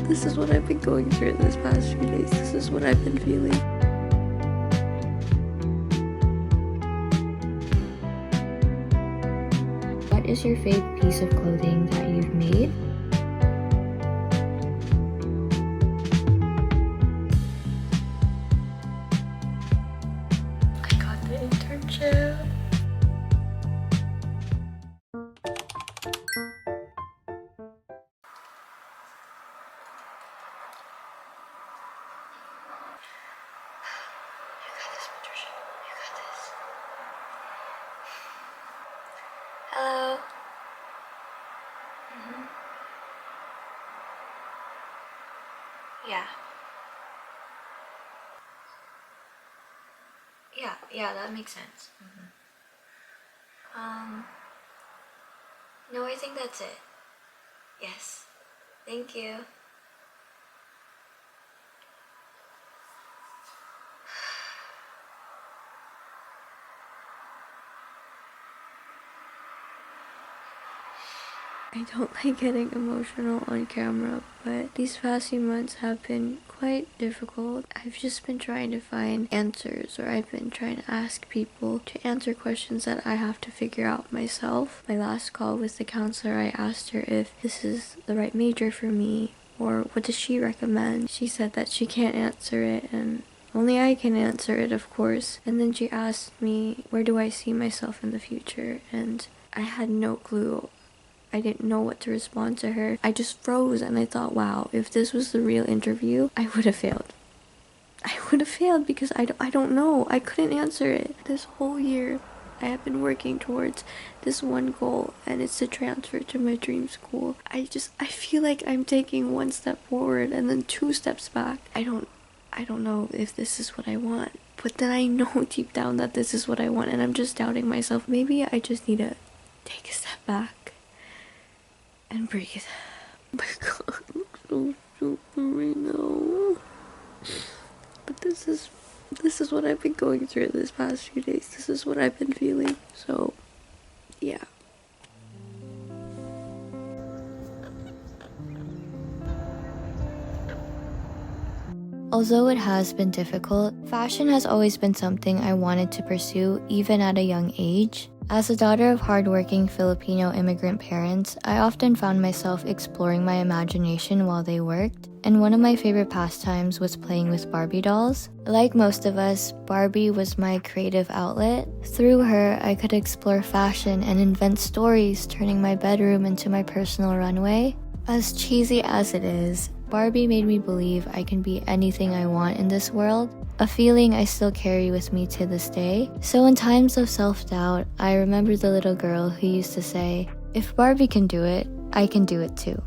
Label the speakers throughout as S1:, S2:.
S1: This is what I've been going through this past few days. This is what I've been feeling.
S2: What is your favorite piece of clothing that you've made?
S1: I got the internship. You got this, Patricia. You got this. Hello. Yeah. Yeah, that makes sense. No, I think that's it. Yes. Thank you. I don't like getting emotional on camera, but these past few months have been quite difficult. I've just been trying to find answers, or I've been trying to ask people to answer questions that I have to figure out myself. My last call with the counselor, I asked her if this is the right major for me, or what does she recommend. She said that she can't answer it, and only I can answer it, of course. And then she asked me, where do I see myself in the future? And I had no clue. I didn't know what to respond to her. I just froze, and I thought, wow, if this was the real interview, I would have failed. I would have failed because I don't know. I couldn't answer it. This whole year, I have been working towards this one goal, and it's to transfer to my dream school. I feel like I'm taking one step forward and then 2 steps back. I don't know if this is what I want, but then I know deep down that this is what I want, and I'm just doubting myself. Maybe I just need to take a step back and breathe. Oh my god, I'm so stupid right now. But this is what I've been going through this past few days. This is what I've been feeling. So, yeah.
S2: Although it has been difficult, fashion has always been something I wanted to pursue even at a young age. As a daughter of hardworking Filipino immigrant parents, I often found myself exploring my imagination while they worked, and one of my favorite pastimes was playing with Barbie dolls. Like most of us, Barbie was my creative outlet. Through her, I could explore fashion and invent stories, turning my bedroom into my personal runway. As cheesy as it is, Barbie made me believe I can be anything I want in this world, a feeling I still carry with me to this day. So in times of self-doubt, I remember the little girl who used to say, "If Barbie can do it, I can do it too."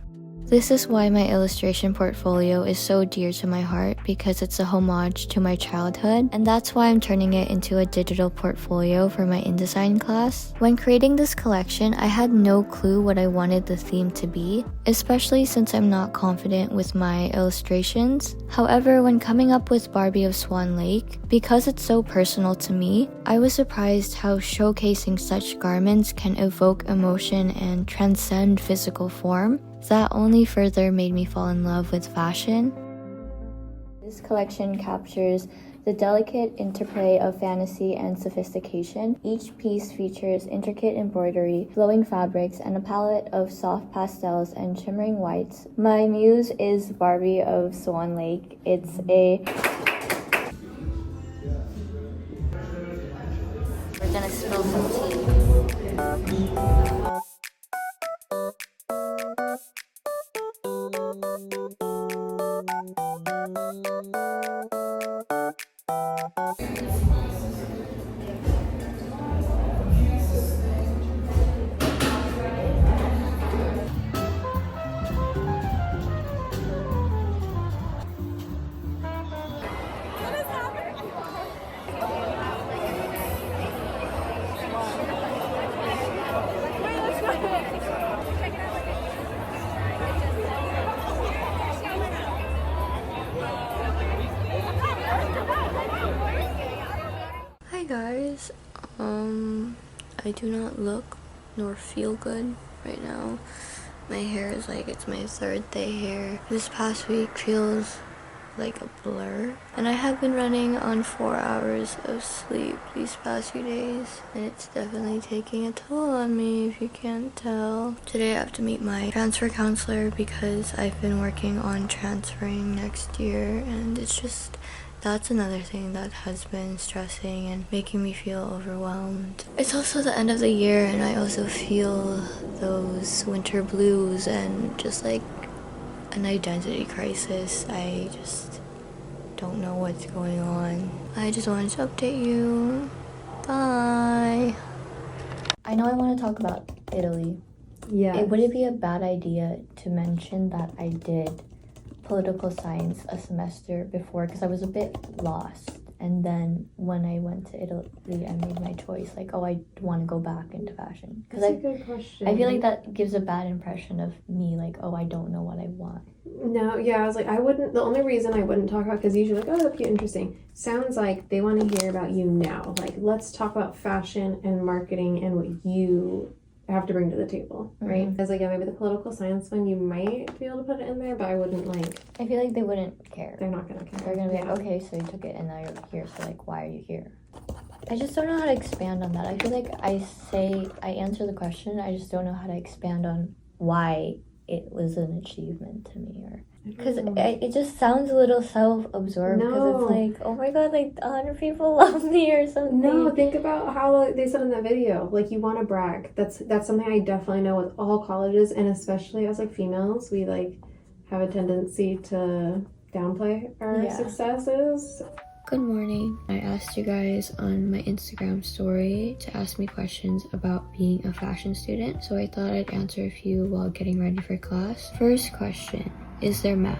S2: This is why my illustration portfolio is so dear to my heart, because it's a homage to my childhood, and that's why I'm turning it into a digital portfolio for my InDesign class. When creating this collection, I had no clue what I wanted the theme to be, especially since I'm not confident with my illustrations. However, when coming up with Barbie of Swan Lake, because it's so personal to me, I was surprised how showcasing such garments can evoke emotion and transcend physical form. That only further made me fall in love with fashion. This collection captures the delicate interplay of fantasy and sophistication. Each piece features intricate embroidery, flowing fabrics, and a palette of soft pastels and shimmering whites. My muse is Barbie of Swan Lake. We're gonna spill some tea.
S1: Hi guys. I do not look nor feel good right now. My hair is like, it's my third day here. This past week feels like a blur. And I have been running on 4 hours of sleep these past few days. And it's definitely taking a toll on me, if you can't tell. Today I have to meet my transfer counselor because I've been working on transferring next year. And it's just, that's another thing that has been stressing and making me feel overwhelmed. It's also the end of the year and I also feel those winter blues and just like an identity crisis. I just don't know what's going on. I just wanted to update you. Bye.
S2: I know I want to talk about Italy.
S3: Yeah.
S2: Would it be a bad idea to mention that I did political science a semester before because I was a bit lost, and then when I went to Italy I made my choice like, oh, I want to go back into fashion?
S3: That's a good question.
S2: I feel like that gives a bad impression of me, like, oh, I don't know what I want.
S3: No, yeah, I was like, I wouldn't, the only reason I wouldn't talk about, because usually like, oh, that'd be interesting, sounds like they want to hear about you now, like, let's talk about fashion and marketing and what you have to bring to the table, right? I was like, yeah, maybe the political science one, you might be able to put it in there, but I wouldn't like...
S2: I feel like they wouldn't care.
S3: They're not gonna care.
S2: They're gonna be like, okay, so you took it and now you're here, so like, why are you here? I just don't know how to expand on that. I feel like I answer the question, I just don't know how to expand on why it was an achievement to me, or... Because it just sounds a little self-absorbed, because it's like, oh my god, like 100 people love me or something.
S3: No, think about how they said in the video, like, you want to brag. That's something I definitely know with all colleges, and especially as like females, we like have a tendency to downplay our successes.
S1: Good morning. I asked you guys on my Instagram story to ask me questions about being a fashion student, so I thought I'd answer a few while getting ready for class. First question, is there math?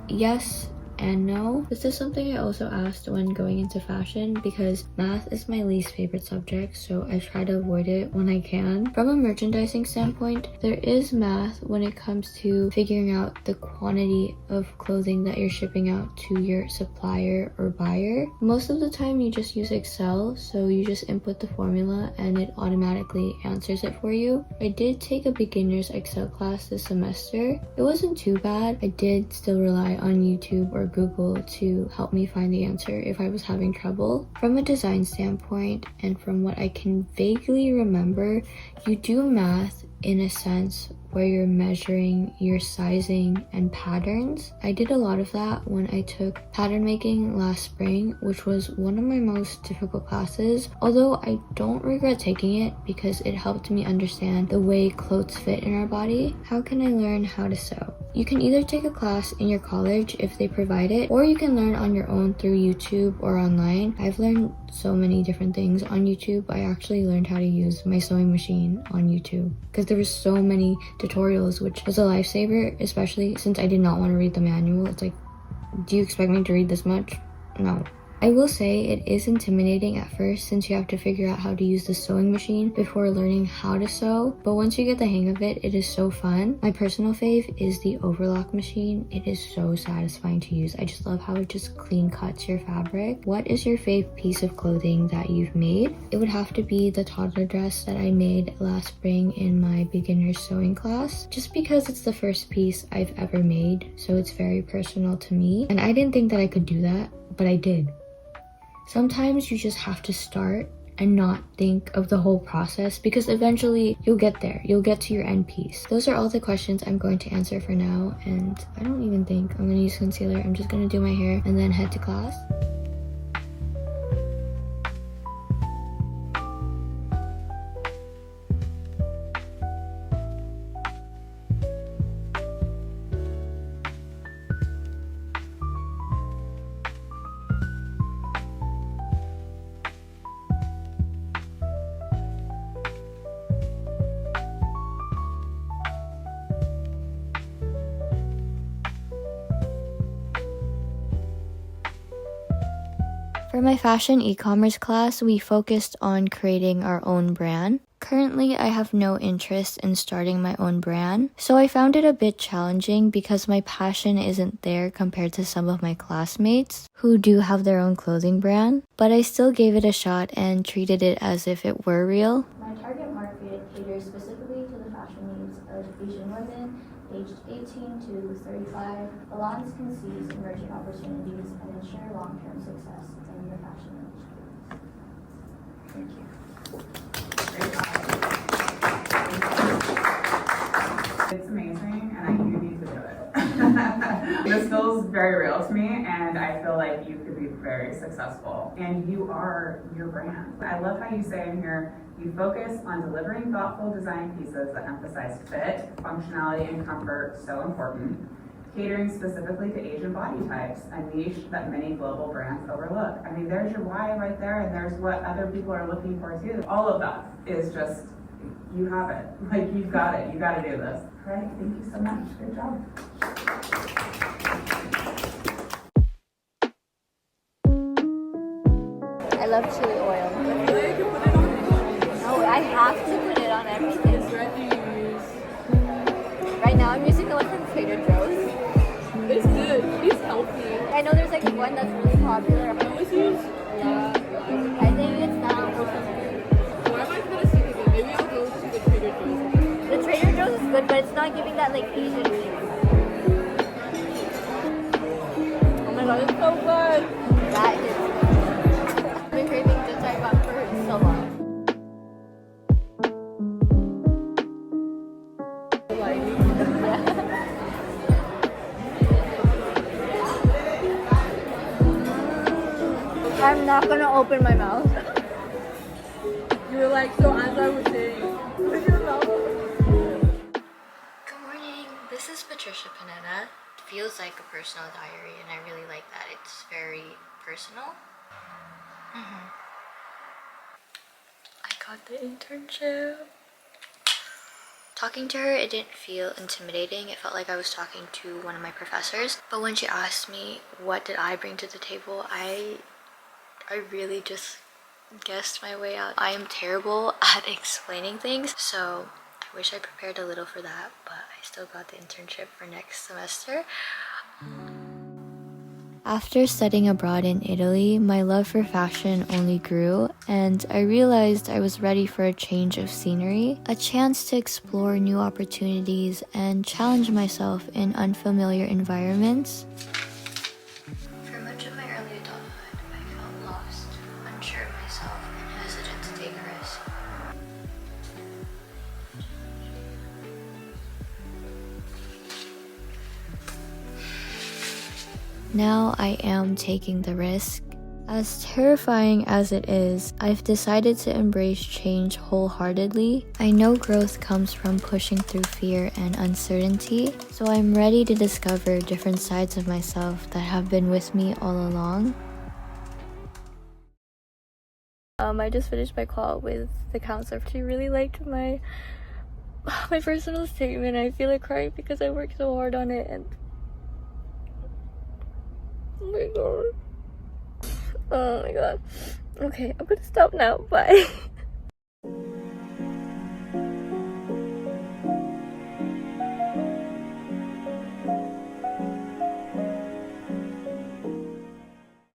S1: Yes and no. This is something I also asked when going into fashion because math is my least favorite subject, so I try to avoid it when I can. From a merchandising standpoint, there is math when it comes to figuring out the quantity of clothing that you're shipping out to your supplier or buyer. Most of the time you just use Excel, so you just input the formula and it automatically answers it for you. I did take a beginner's Excel class this semester. It wasn't too bad. I did still rely on YouTube or Google to help me find the answer if I was having trouble. From a design standpoint, and from what I can vaguely remember, you do math in a sense where you're measuring your sizing and patterns. I did a lot of that when I took pattern making last spring, which was one of my most difficult classes, although I don't regret taking it because it helped me understand the way clothes fit in our body. How can I learn how to sew? You can either take a class in your college if they provide it, or you can learn on your own through YouTube or online. I've learned so many different things on YouTube. I actually learned how to use my sewing machine on YouTube because there were so many tutorials, which was a lifesaver, especially since I did not want to read the manual. It's like, do you expect me to read this much? No. I will say it is intimidating at first since you have to figure out how to use the sewing machine before learning how to sew, but once you get the hang of it, it is so fun. My personal fave is the overlock machine. It is so satisfying to use. I just love how it just clean cuts your fabric. What is your fave piece of clothing that you've made? It would have to be the toddler dress that I made last spring in my beginner's sewing class, just because it's the first piece I've ever made, so it's very personal to me, and I didn't think that I could do that, but I did. Sometimes you just have to start and not think of the whole process because eventually you'll get there. You'll get to your end piece. Those are all the questions I'm going to answer for now, and I don't even think I'm going to use concealer. I'm just going to do my hair and then head to class. For my fashion e-commerce class, we focused on creating our own brand. Currently, I have no interest in starting my own brand, so I found it a bit challenging because my passion isn't there compared to some of my classmates who do have their own clothing brand, but I still gave it a shot and treated it as if it were real. My target market caters specifically to the fashion
S2: for Asian women aged 18 to 35. Alliance can seize emerging opportunities and ensure long-term success in the fashion industry. Thank you.
S4: It's amazing, and you need to do it. This feels very real to me, and I feel like you could be very successful. And you are your brand. I love how you say in here, you focus on delivering thoughtful design pieces that emphasize fit, functionality, and comfort, so important. Catering specifically to Asian body types, a niche that many global brands overlook. I mean, there's your why right there, and there's what other people are looking for too. All of that is just, you have it. Like, you've got it. You got to do this. All right, thank you so much. Good job.
S2: I love chili oil. No, I have to put it on everything. Right now I'm using the one from Trader Joe's.
S5: It's good. It's healthy.
S2: I know there's like one that's really popular.
S5: Always use.
S2: Yeah. I think it's that one.
S5: Why am I gonna see it again? Maybe I'll go to the Trader Joe's.
S2: The Trader Joe's is good, but it's not giving that like Asian flavor.
S5: Oh my god, it's so good.
S2: That is good. I've been craving ginseng bun for so long.
S5: Like,
S2: I'm not gonna open my mouth.
S5: you were like, so as I was saying, with your mouth.
S2: Good morning. This is Patricia Pineda. It feels like a personal diary, and I really like that. It's very personal. I got the internship. Talking to her, it didn't feel intimidating. It felt like I was talking to one of my professors. But when she asked me what did I bring to the table, I really just guessed my way out. I am terrible at explaining things, so I wish I prepared a little for that, but I still got the internship for next semester. After studying abroad in Italy, my love for fashion only grew, and I realized I was ready for a change of scenery, a chance to explore new opportunities and challenge myself in unfamiliar environments. For much of my early adulthood, I felt lost, unsure of myself, and hesitant to take a risk. Now I am taking the risk. As terrifying as it is, I've decided to embrace change wholeheartedly. I know growth comes from pushing through fear and uncertainty, so I'm ready to discover different sides of myself that have been with me all along. I just finished my call with the counselor. She really liked my personal statement. I feel like crying because I worked so hard on it, and oh my god. Oh my god. Okay, I'm gonna stop now. Bye.